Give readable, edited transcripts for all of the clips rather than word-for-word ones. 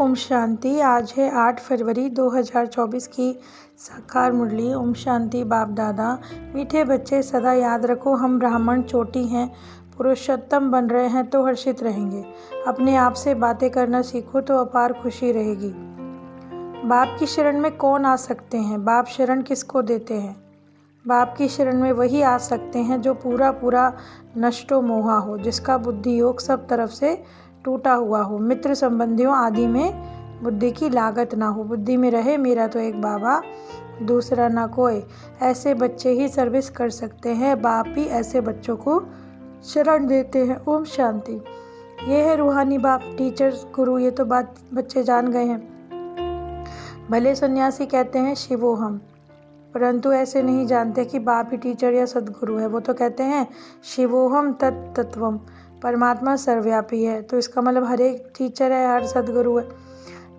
ओम शांति। आज है 8 फरवरी 2024 की साकार मुरली। ओम शांति। बाप दादा, मीठे बच्चे सदा याद रखो, हम ब्राह्मण चोटी हैं, पुरुषोत्तम बन रहे हैं तो हर्षित रहेंगे। अपने आप से बातें करना सीखो तो अपार खुशी रहेगी। बाप की शरण में कौन आ सकते हैं? बाप शरण किसको देते हैं? बाप की शरण में वही आ सकते हैं जो पूरा नष्टो मोहा हो, जिसका बुद्धि योग सब तरफ से टूटा हुआ हो, मित्र संबंधियों आदि में बुद्धि की लागत ना हो, बुद्धि में रहे मेरा तो एक बाबा, दूसरा ना कोई। ऐसे बच्चे ही सर्विस कर सकते हैं। बाप भी ऐसे बच्चों को शरण देते हैं। ओम शांति। ये है रूहानी बाप, टीचर्स, गुरु। ये तो बात बच्चे जान गए हैं। भले सन्यासी कहते हैं शिवोहम, परंतु ऐसे नहीं जानते कि बाप ही टीचर या सदगुरु है। वो तो कहते हैं शिवोहम तत्तत्वम, परमात्मा सर्वव्यापी है। तो इसका मतलब हर एक टीचर है, हर सदगुरु है।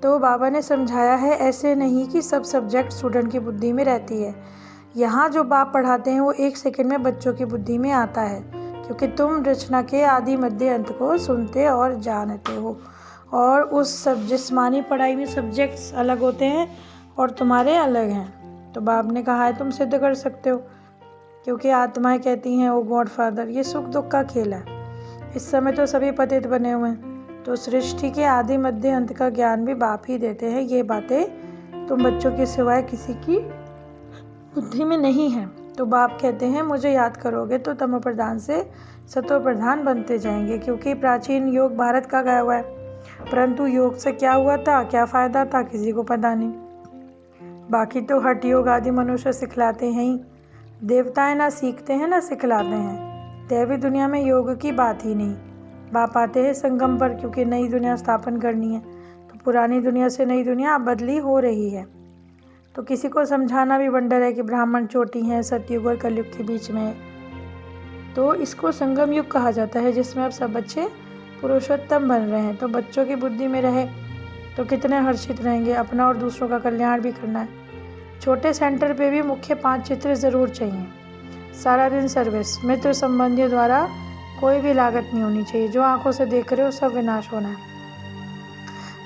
तो बाबा ने समझाया है ऐसे नहीं कि सब सब्जेक्ट स्टूडेंट की बुद्धि में रहती है। यहाँ जो बाप पढ़ाते हैं वो 1 सेकंड में बच्चों की बुद्धि में आता है, क्योंकि तुम रचना के आदि मध्य अंत को सुनते और जानते हो। और उस सब जिस्मानी पढ़ाई में सब्जेक्ट्स अलग होते हैं और तुम्हारे अलग हैं। तो बाप ने कहा है तुम सिद्ध कर सकते हो, क्योंकि आत्माएं कहती हैं ओ गॉड फादर, ये सुख दुख का खेल है। इस समय तो सभी पतित बने हुए हैं, तो सृष्टि के आदि मध्य अंत का ज्ञान भी बाप ही देते हैं। ये बातें तुम बच्चों के सिवाय किसी की बुद्धि में नहीं है। तो बाप कहते हैं मुझे याद करोगे तो तमो प्रधान से सतो प्रधान बनते जाएंगे, क्योंकि प्राचीन योग भारत का गया हुआ है, परंतु योग से क्या हुआ था, क्या फ़ायदा था, किसी को पता नहीं। बाकी तो हठ योग आदि मनुष्य सिखलाते हैं ही, देवताएं ना सीखते हैं ना सिखलाते हैं। दैवी दुनिया में योग की बात ही नहीं। बाप आते हैं संगम पर, क्योंकि नई दुनिया स्थापन करनी है। तो पुरानी दुनिया से नई दुनिया बदली हो रही है। तो किसी को समझाना भी वंडर है कि ब्राह्मण चोटी हैं, सतयुग और कलयुग के बीच में है। तो इसको संगम युग कहा जाता है, जिसमें अब सब बच्चे पुरुषोत्तम बन रहे हैं। तो बच्चों की बुद्धि में रहे तो कितने हर्षित रहेंगे। अपना और दूसरों का कल्याण भी करना है। छोटे सेंटर पे भी मुख्य 5 चित्र ज़रूर चाहिए। सारा दिन सर्विस, मित्र संबंधियों द्वारा कोई भी लागत नहीं होनी चाहिए। जो आंखों से देख रहे हो सब विनाश होना है।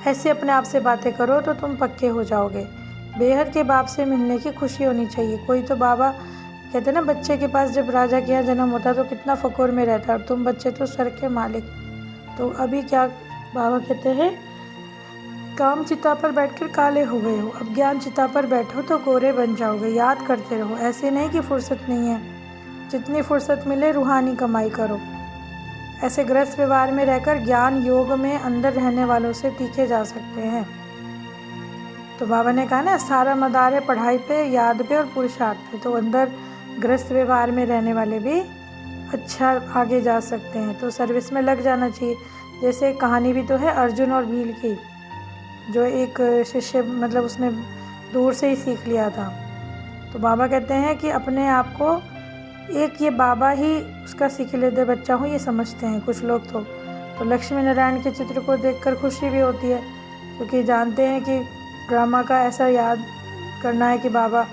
ऐसे अपने आप से बातें करो तो तुम पक्के हो जाओगे। बेहद के बाप से मिलने की खुशी होनी चाहिए। कोई तो बाबा कहते ना, बच्चे के पास जब राजा के यहाँ जन्म होता तो कितना फ़खुर में रहता है, और तुम बच्चे तो स्वर्ग के मालिक। तो अभी क्या बाबा कहते हैं, काम चिता पर बैठकर काले हो गए हो, अब ज्ञान चिता पर बैठो तो गोरे बन जाओगे। याद करते रहो, ऐसे नहीं कि फुर्सत नहीं है। जितनी फुर्सत मिले रूहानी कमाई करो। ऐसे ग्रस्त व्यवहार में रहकर ज्ञान योग में अंदर रहने वालों से तीखे जा सकते हैं। तो बाबा ने कहा ना, सारा मदार है पढ़ाई पे, याद पे और पुरुषार्थ पे। तो अंदर ग्रस्त व्यवहार में रहने वाले भी अच्छा आगे जा सकते हैं। तो सर्विस में लग जाना चाहिए। जैसे कहानी भी तो है अर्जुन और भील की, जो एक शिष्य मतलब उसने दूर से ही सीख लिया था। तो बाबा कहते हैं कि अपने आप को एक ये बाबा ही उसका सीख लेते बच्चा हूँ, ये समझते हैं कुछ लोग। तो लक्ष्मी नारायण के चित्र को देखकर खुशी भी होती है, क्योंकि जानते हैं कि ड्रामा का ऐसा याद करना है कि बाबा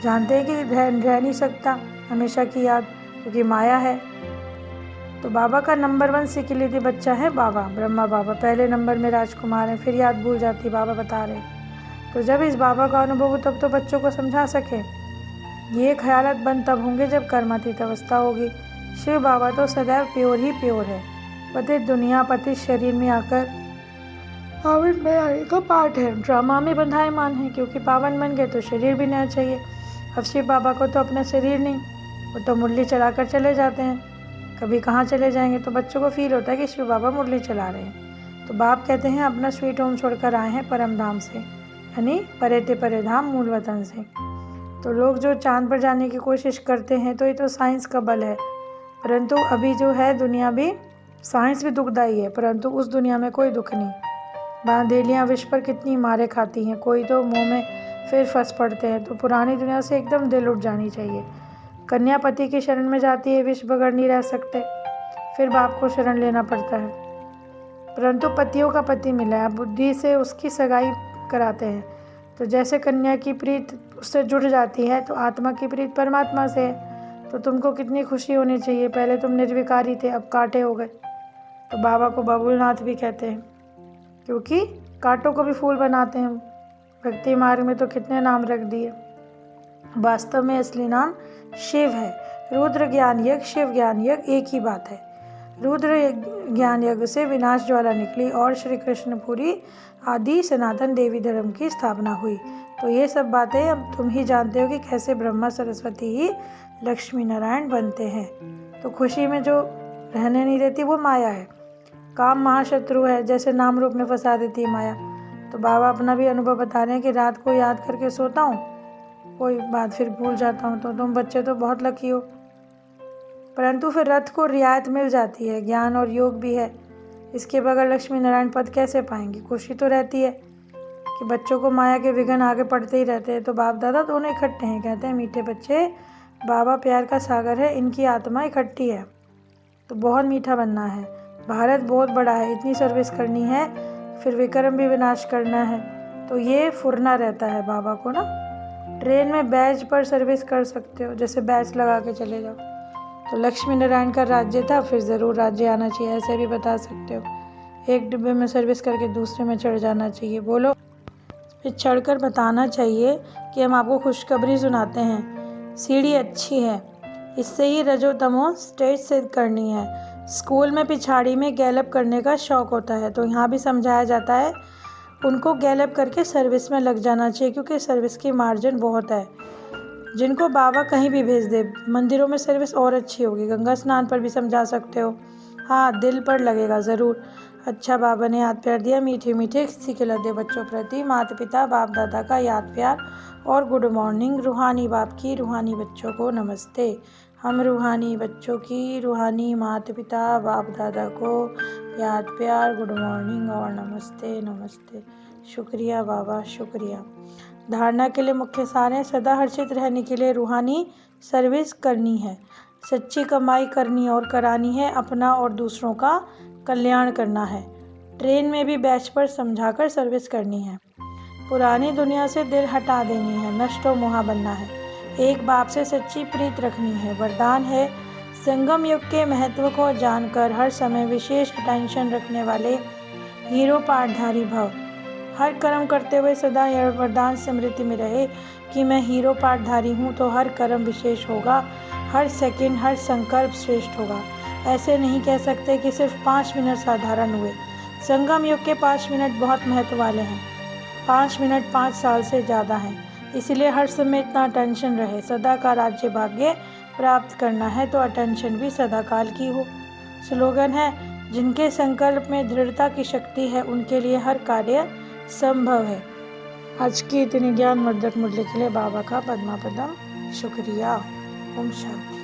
जानते हैं कि रह नहीं सकता हमेशा की याद, क्योंकि माया है। तो बाबा का नंबर 1 सीख लेते बच्चा है बाबा, ब्रह्मा बाबा। पहले नंबर में राजकुमार हैं, फिर याद भूल जाती, बाबा बता रहे। तो जब इस बाबा का अनुभव हो तब तो बच्चों को समझा सके। ये ख्यालात बंद तब होंगे जब कर्मातीत अवस्था होगी। शिव बाबा तो सदैव प्योर ही प्योर है। पतित दुनिया पतित शरीर में आकर पावन बनाने का पाठ है। ड्रामा में बंधायमान है, क्योंकि पावन बन गए तो शरीर भी नया चाहिए। अब शिव बाबा को तो अपना शरीर नहीं, वो तो मुरली चलाकर चले जाते हैं। कभी कहाँ चले जाएंगे, तो बच्चों को फील होता है कि शिव बाबा मुरली चला रहे हैं। तो बाप कहते हैं अपना स्वीट होम छोड़कर आए हैं परम धाम से, यानी परे ते परे धाम, मूल वतन से। तो लोग जो चांद पर जाने की कोशिश करते हैं तो ये तो साइंस का बल है, परंतु अभी जो है दुनिया भी, साइंस भी दुखदाई है, परंतु उस दुनिया में कोई दुख नहीं। बांधेलियाँ विष पर कितनी मारे खाती हैं, कोई तो मुंह में फिर फंस पड़ते हैं। तो पुरानी दुनिया से एकदम दिल उठ जानी चाहिए। कन्या पति की शरण में जाती है, विष बगैर नहीं रह सकते, फिर बाप को शरण लेना पड़ता है। परंतु पतियों का पति मिला है, बुद्धि से उसकी सगाई कराते हैं। तो जैसे कन्या की प्रीत उससे जुड़ जाती है, तो आत्मा की प्रीत परमात्मा से है। तो तुमको कितनी खुशी होनी चाहिए। पहले तुम निर्विकारी थे, अब कांटे हो गए। तो बाबा को बबुलनाथ भी कहते हैं, क्योंकि कांटों को भी फूल बनाते हैं। भक्ति मार्ग में तो कितने नाम रख दिए। वास्तव में असली नाम शिव है। रुद्र ज्ञान यज्ञ, शिव ज्ञान यज्ञ एक ही बात है। रुद्र ज्ञान यज्ञ से विनाश ज्वाला निकली और श्री कृष्णपुरी आदि सनातन देवी धर्म की स्थापना हुई। तो ये सब बातें अब तुम ही जानते हो कि कैसे ब्रह्मा सरस्वती ही लक्ष्मी नारायण बनते हैं। तो खुशी में जो रहने नहीं देती वो माया है। काम महाशत्रु है, जैसे नाम रूप में फंसा देती है माया। तो बाबा अपना भी अनुभव बता रहे हैं कि रात को याद करके सोता हूँ, कोई बात फिर भूल जाता हूँ। तो तुम बच्चे तो बहुत लकी हो, परंतु फिर रथ को रियायत मिल जाती है। ज्ञान और योग भी है, इसके बगैर लक्ष्मी नारायण पद कैसे पाएंगे। खुशी तो रहती है कि बच्चों को माया के विघ्न आगे पड़ते ही रहते हैं। तो बाप दादा दोनों इकट्ठे हैं। कहते हैं मीठे बच्चे, बाबा प्यार का सागर है, इनकी आत्मा इकट्ठी है। तो बहुत मीठा बनना है। भारत बहुत बड़ा है, इतनी सर्विस करनी है, फिर विक्रम भी विनाश करना है। तो ये फुरना रहता है बाबा को ना। ट्रेन में बैच पर सर्विस कर सकते हो, जैसे बैच लगा के चले जाओ। तो लक्ष्मी नारायण का राज्य था, फिर ज़रूर राज्य आना चाहिए, ऐसे भी बता सकते हो। एक डिब्बे में सर्विस करके दूसरे में चढ़ जाना चाहिए। बोलो, फिर चढ़कर बताना चाहिए कि हम आपको खुशखबरी सुनाते हैं। सीढ़ी अच्छी है, इससे ही रजो तमो स्टेज सिद्ध करनी है। स्कूल में पिछाड़ी में गैलअप करने का शौक़ होता है, तो यहाँ भी समझाया जाता है उनको गैलअप करके सर्विस में लग जाना चाहिए, क्योंकि सर्विस की मार्जिन बहुत है। जिनको बाबा कहीं भी भेज दे, मंदिरों में सर्विस और अच्छी होगी। गंगा स्नान पर भी समझा सकते हो। हाँ, दिल पर लगेगा ज़रूर। अच्छा, बाबा ने याद प्यार दिया। मीठे मीठे किसी के लदे बच्चों प्रति माता पिता बाप दादा का याद प्यार और गुड मॉर्निंग। रूहानी बाप की रूहानी बच्चों को नमस्ते। हम रूहानी बच्चों की रूहानी माता पिता बाप दादा को याद प्यार, गुड मॉर्निंग और नमस्ते नमस्ते। शुक्रिया बाबा, शुक्रिया। धारणा के लिए मुख्य सार है, सदा हर्षित रहने के लिए रूहानी सर्विस करनी है, सच्ची कमाई करनी और करानी है, अपना और दूसरों का कल्याण करना है। ट्रेन में भी बैच पर समझाकर सर्विस करनी है। पुरानी दुनिया से दिल हटा देनी है, नष्ट व मोहा बनना है। एक बाप से सच्ची प्रीत रखनी है। वरदान है, संगम युग के महत्व को जानकर हर समय विशेष अटेंशन रखने वाले हीरो पाठधारी भव। हर कर्म करते हुए सदा यह वरदान स्मृति में रहे कि मैं हीरो पाठधारी हूँ, तो हर कर्म विशेष होगा, हर सेकंड हर संकल्प श्रेष्ठ होगा। ऐसे नहीं कह सकते कि सिर्फ 5 मिनट साधारण हुए। संगम युग के 5 मिनट बहुत महत्व वाले हैं। 5 मिनट 5 साल से ज़्यादा हैं, इसलिए हर समय इतना अटेंशन रहे। सदा का राज्य भाग्य प्राप्त करना है तो अटेंशन भी सदा काल की हो। स्लोगन है, जिनके संकल्प में दृढ़ता की शक्ति है उनके लिए हर कार्य संभव है। आज की इतनी ज्ञानवर्धक मुरली के लिए बाबा का पद्मा पदम शुक्रिया। ओम शांति।